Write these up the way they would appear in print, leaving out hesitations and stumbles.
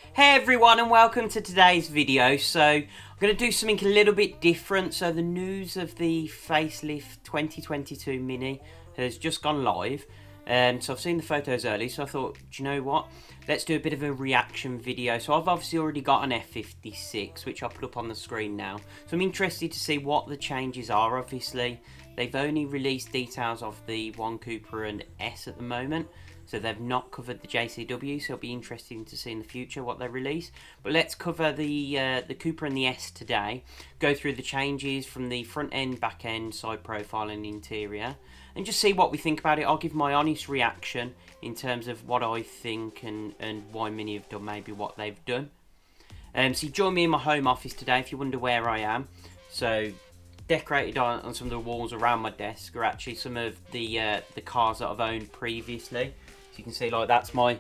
Hey everyone, and welcome to today's video. So I'm going to do something a little bit different. So the news of the facelift 2022 Mini has just gone live. So I've seen the photos early, so I thought, do you know what? Let's do a bit of a reaction video. So I've obviously already got an F56, which I'll put up on the screen now. So I'm interested to see what the changes are, obviously. They've only released details of the One Cooper and S at the moment. So they've not covered the JCW, so it'll be interesting to see in the future what they release. But let's cover the Cooper and the S today. Go through the changes from the front end, back end, side profile and interior. And just see what we think about it. I'll give my honest reaction in terms of what I think and why Mini have done maybe what they've done. So you join me in my home office today if you wonder where I am. So decorated on some of the walls around my desk are actually some of the cars that I've owned previously. So you can see, like, that's my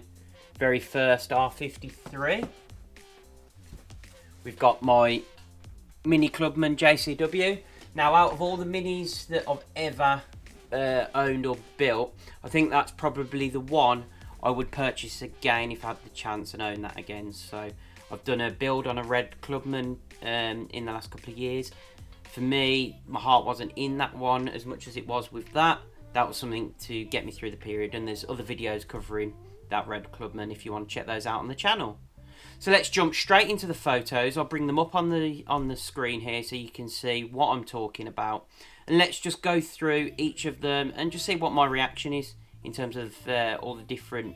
very first R53. We've got my Mini Clubman JCW. Now, out of all the Minis that I've ever owned or built, I think that's probably the one I would purchase again if I had the chance and own that again. So I've done a build on a red Clubman in the last couple of years. For me, my heart wasn't in that one as much as it was with that. That was something to get me through the period, and there's other videos covering that red Clubman if you want to check those out on the channel. So let's jump straight into the photos. I'll bring them up on the screen here so you can see what I'm talking about. And let's just go through each of them and just see what my reaction is in terms of all the different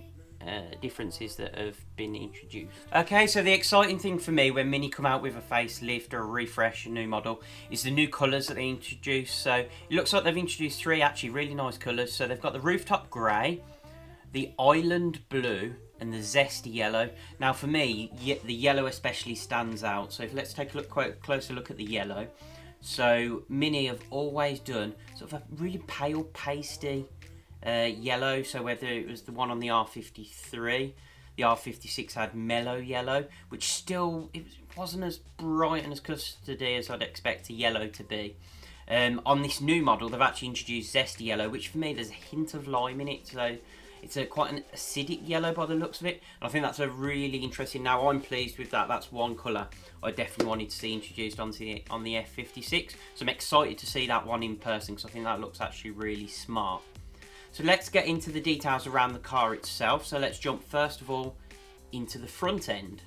differences that have been introduced. Okay, so the exciting thing for me when Mini come out with a facelift or a refresh, a new model, is the new colours that they introduce. So it looks like they've introduced three actually really nice colours. So they've got the rooftop grey, the island blue, and the zesty yellow. Now for me, the yellow especially stands out. So let's take a closer look at the yellow. So Mini have always done sort of a really pale pasty yellow. So whether it was the one on the R53, the R56 had mellow yellow, which still it wasn't as bright and as custardy as I'd expect a yellow to be. On this new model, they've actually introduced zesty yellow, which for me there's a hint of lime in it. So it's quite an acidic yellow by the looks of it. And I think that's a really interesting. Now I'm pleased with that. That's one colour I definitely wanted to see introduced on the F56. So I'm excited to see that one in person because I think that looks actually really smart. So let's get into the details around the car itself. So let's jump first of all into the front end.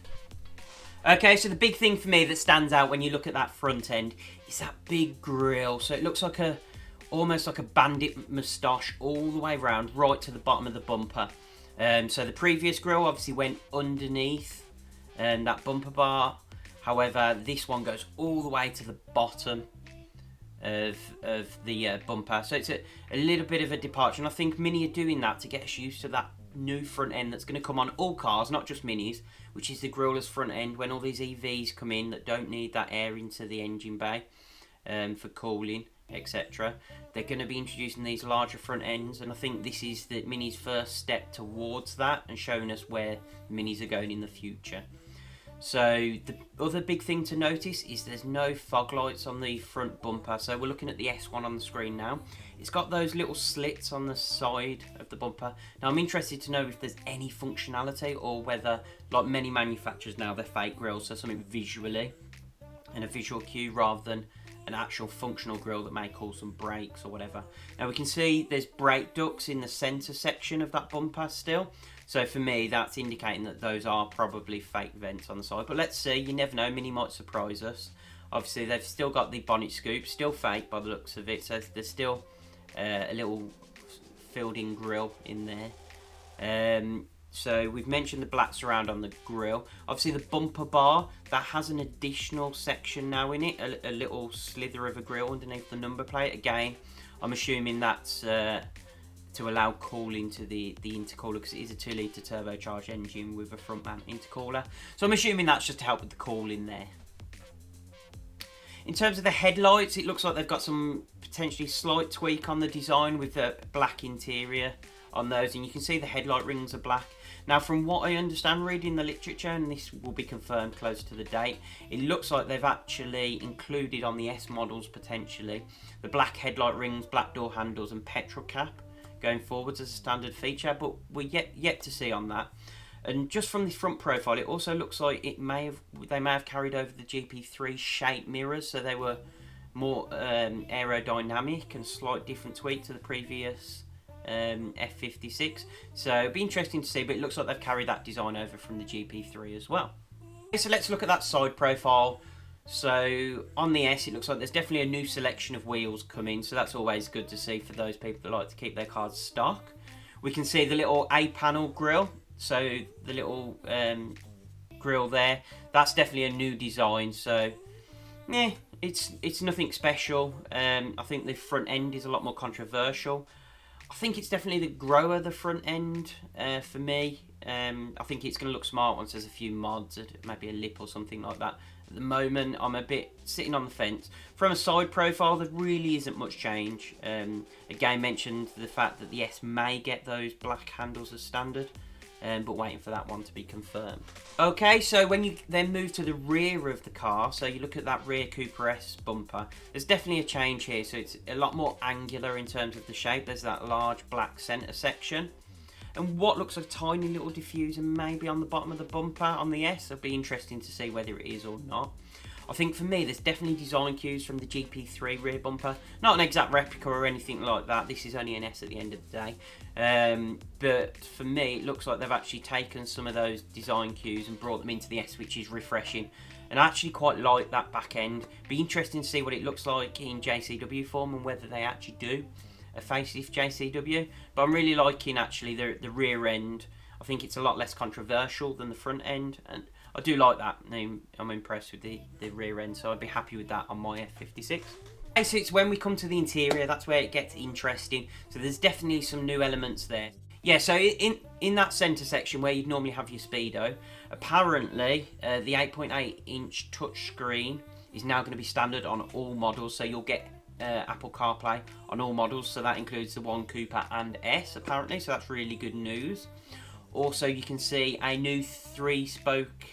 Okay, so the big thing for me that stands out when you look at that front end is that big grille. So it looks like almost like a bandit moustache all the way around, right to the bottom of the bumper. So the previous grille obviously went underneath that bumper bar. However, this one goes all the way to the bottom of the bumper. So it's a little bit of a departure. And I think Mini are doing that to get us used to that new front end that's going to come on all cars, not just Minis, which is the grillless front end when all these EVs come in that don't need that air into the engine bay for cooling, etc. They're going to be introducing these larger front ends, and I think this is the Mini's first step towards that and showing us where Minis are going in the future. So the other big thing to notice is there's no fog lights on the front bumper. So we're looking at the S1 on the screen now. It's got those little slits on the side of the bumper. Now I'm interested to know if there's any functionality or whether, like many manufacturers now, they're fake grills, so something visually and a visual cue rather than an actual functional grille that may cause some brakes or whatever. Now we can see there's brake ducts in the centre section of that bumper still. So for me, that's indicating that those are probably fake vents on the side. But let's see, you never know, Mini might surprise us. Obviously, they've still got the bonnet scoop, still fake by the looks of it. So there's still a little filled-in grille in there. So we've mentioned the black surround on the grille. Obviously, the bumper bar, that has an additional section now in it, a little slither of a grille underneath the number plate. Again, I'm assuming that's to allow cooling to the intercooler, because it is a 2-litre turbocharged engine with a front mount intercooler. So I'm assuming that's just to help with the cooling there. In terms of the headlights, it looks like they've got some potentially slight tweak on the design with the black interior on those, and you can see the headlight rings are black. Now from what I understand reading the literature, and this will be confirmed close to the date, it looks like they've actually included on the S models potentially the black headlight rings, black door handles and petrol cap going forwards as a standard feature, but we're yet to see on that. And just from the front profile, it also looks like they may have carried over the GP3 shape mirrors, so they were more aerodynamic and slight different tweak to the previous F56. So it'd be interesting to see, but it looks like they've carried that design over from the GP3 as well. Okay, so let's look at that side profile. So on the S, it looks like there's definitely a new selection of wheels coming, so that's always good to see for those people that like to keep their cars stock. We can see the little A-panel grille, so the little grille there, that's definitely a new design. So yeah, it's nothing special. I think the front end is a lot more controversial. I think it's definitely the grower, the front end, for me. I think it's going to look smart once there's a few mods, maybe a lip or something like that. At the moment, I'm a bit sitting on the fence. From a side profile, there really isn't much change. Again, mentioned the fact that the S may get those black handles as standard, but waiting for that one to be confirmed. Okay, so when you then move to the rear of the car, so you look at that rear Cooper S bumper, there's definitely a change here. So it's a lot more angular in terms of the shape. There's that large black centre section. And what looks like a tiny little diffuser maybe on the bottom of the bumper on the S. It'll be interesting to see whether it is or not. I think for me, there's definitely design cues from the GP3 rear bumper. Not an exact replica or anything like that. This is only an S at the end of the day. But for me, it looks like they've actually taken some of those design cues and brought them into the S, which is refreshing. And I actually quite like that back end. Be interesting to see what it looks like in JCW form and whether they actually do a facelift JCW, but I'm really liking actually the rear end. I think it's a lot less controversial than the front end, and I do like that. I'm impressed with the rear end, so I'd be happy with that on my F56. Okay, so it's when we come to the interior, that's where it gets interesting. So there's definitely some new elements there. Yeah, so in that centre section where you'd normally have your speedo, apparently the 8.8 inch touchscreen is now going to be standard on all models, so you'll get Apple CarPlay on all models, so that includes the one Cooper and S apparently, so that's really good news. Also, you can see a new 3-spoke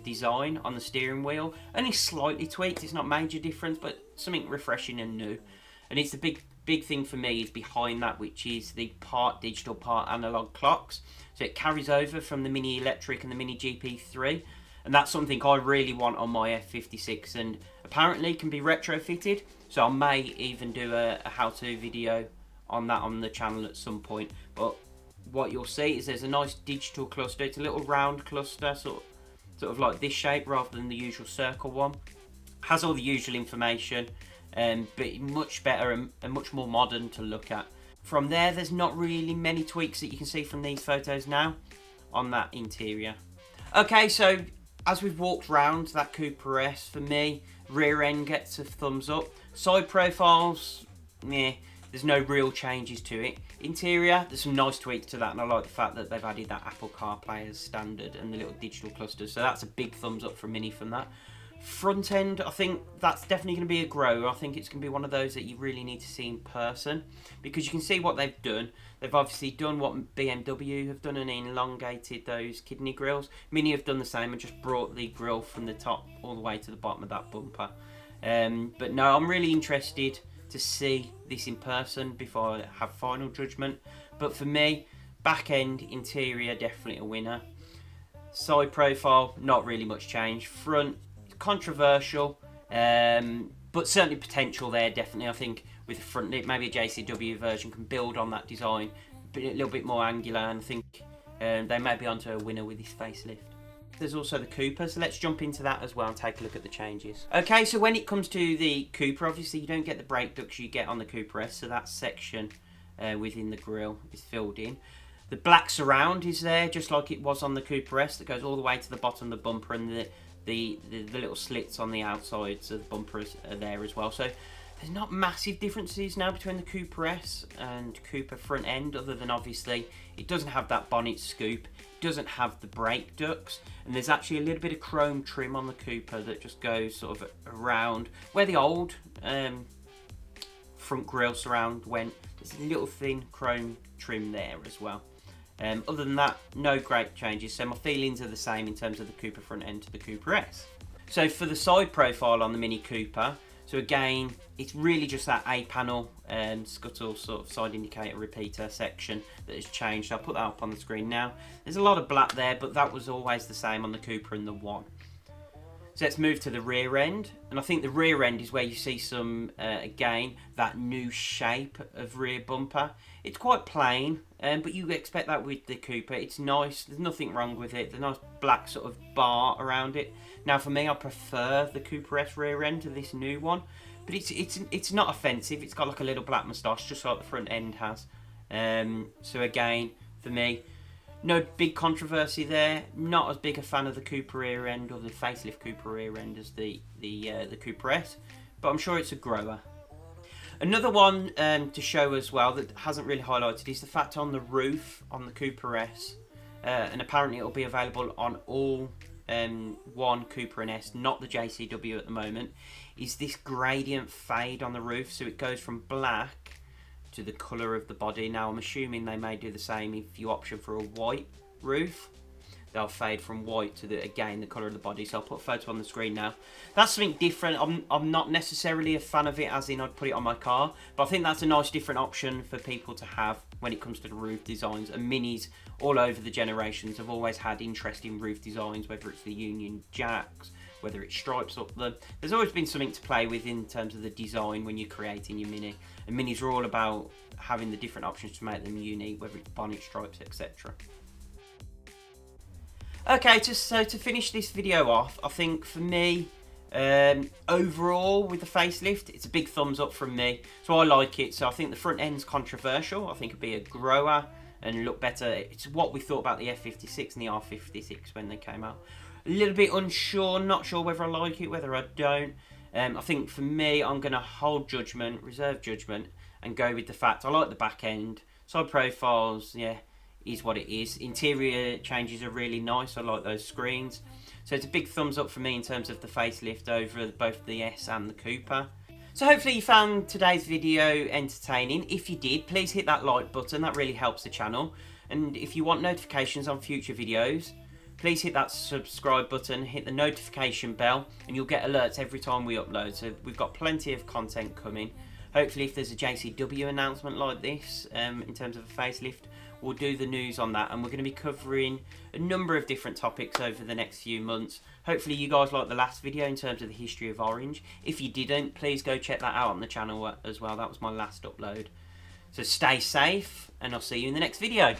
design on the steering wheel, only slightly tweaked, it's not major difference, but something refreshing and new. And it's the big thing for me is behind that, which is the part digital, part analog clocks. So it carries over from the Mini Electric and the Mini GP3, and that's something I really want on my F56, and apparently can be retrofitted. So I may even do a how-to video on that on the channel at some point. But what you'll see is there's a nice digital cluster. It's a little round cluster, sort of like this shape rather than the usual circle one. Has all the usual information, but much better and much more modern to look at. From there's not really many tweaks that you can see from these photos now on that interior. Okay, so as we've walked round that Cooper S, for me, rear end gets a thumbs up. Side profiles, yeah, there's no real changes to it. Interior, there's some nice tweaks to that, and I like the fact that they've added that Apple CarPlay as standard and the little digital clusters, so that's a big thumbs up from Mini from that. Front end, I think that's definitely going to be a grower. I think it's going to be one of those that you really need to see in person, because you can see what they've done. They've obviously done what BMW have done and elongated those kidney grills. Mini have done the same and just brought the grill from the top all the way to the bottom of that bumper. But no, I'm really interested to see this in person before I have final judgment. But for me, back end, interior, definitely a winner. Side profile, not really much change. Front, controversial, but certainly potential there, definitely. I think with the front lip, maybe a JCW version can build on that design, but a little bit more angular, and I think they may be onto a winner with this facelift. There's also the Cooper, so let's jump into that as well and take a look at the changes. Okay, so when it comes to the Cooper, obviously you don't get the brake ducts you get on the Cooper S, so that section within the grille is filled in. The black surround is there, just like it was on the Cooper S, that goes all the way to the bottom of the bumper, and the little slits on the outsides of the bumpers are there as well. So there's not massive differences now between the Cooper S and Cooper front end, other than obviously it doesn't have that bonnet scoop, it doesn't have the brake ducts, and there's actually a little bit of chrome trim on the Cooper that just goes sort of around where the old front grille surround went. There's a little thin chrome trim there as well. Other than that, no great changes, so my feelings are the same in terms of the Cooper front end to the Cooper S. So for the side profile on the Mini Cooper, So again, it's really just that A panel scuttle sort of side indicator repeater section that has changed. I'll put that up on the screen now. There's a lot of black there, but that was always the same on the Cooper and the One. So let's move to the rear end, and I think the rear end is where you see some, again, that new shape of rear bumper. It's quite plain, but you expect that with the Cooper. It's nice, there's nothing wrong with it. The nice black sort of bar around it. Now for me, I prefer the Cooper S rear end to this new one, but it's not offensive. It's got like a little black moustache, just like the front end has. So again, for me, no big controversy there. Not as big a fan of the Cooper rear end or the facelift Cooper rear end as the Cooper S, but I'm sure it's a grower. Another one to show as well that hasn't really highlighted is the fact on the roof on the Cooper S, and apparently it'll be available on all One, Cooper and S, not the JCW at the moment, is this gradient fade on the roof. So it goes from black to the colour of the body. Now I'm assuming they may do the same if you option for a white roof. They'll fade from white to the colour of the body. So I'll put a photo on the screen now. That's something different. I'm not necessarily a fan of it, as in I'd put it on my car, but I think that's a nice different option for people to have when it comes to the roof designs. And Minis all over the generations have always had interesting roof designs, whether it's the Union Jacks, whether it's stripes up them. There's always been something to play with in terms of the design when you're creating your Mini. And Minis are all about having the different options to make them unique, whether it's bonnet stripes, etc. Okay, so to finish this video off, I think for me, overall with the facelift, it's a big thumbs up from me. So I like it. So I think the front end's controversial. I think it'd be a grower and look better. It's what we thought about the F56 and the R56 when they came out. A little bit unsure, not sure whether I like it, whether I don't. I think for me, I'm going to hold judgment, reserve judgment, and go with the fact I like the back end. Side profiles, yeah, is what it is. Interior changes are really nice. I like those screens. So it's a big thumbs up for me in terms of the facelift over both the S and the Cooper. So hopefully you found today's video entertaining. If you did, please hit that like button. That really helps the channel. And if you want notifications on future videos, please hit that subscribe button, hit the notification bell, and you'll get alerts every time we upload. So we've got plenty of content coming. Hopefully if there's a JCW announcement like this, in terms of a facelift, we'll do the news on that, and we're going to be covering a number of different topics over the next few months. Hopefully you guys liked the last video in terms of the history of Orange. If you didn't, please go check that out on the channel as well. That was my last upload. So stay safe, and I'll see you in the next video.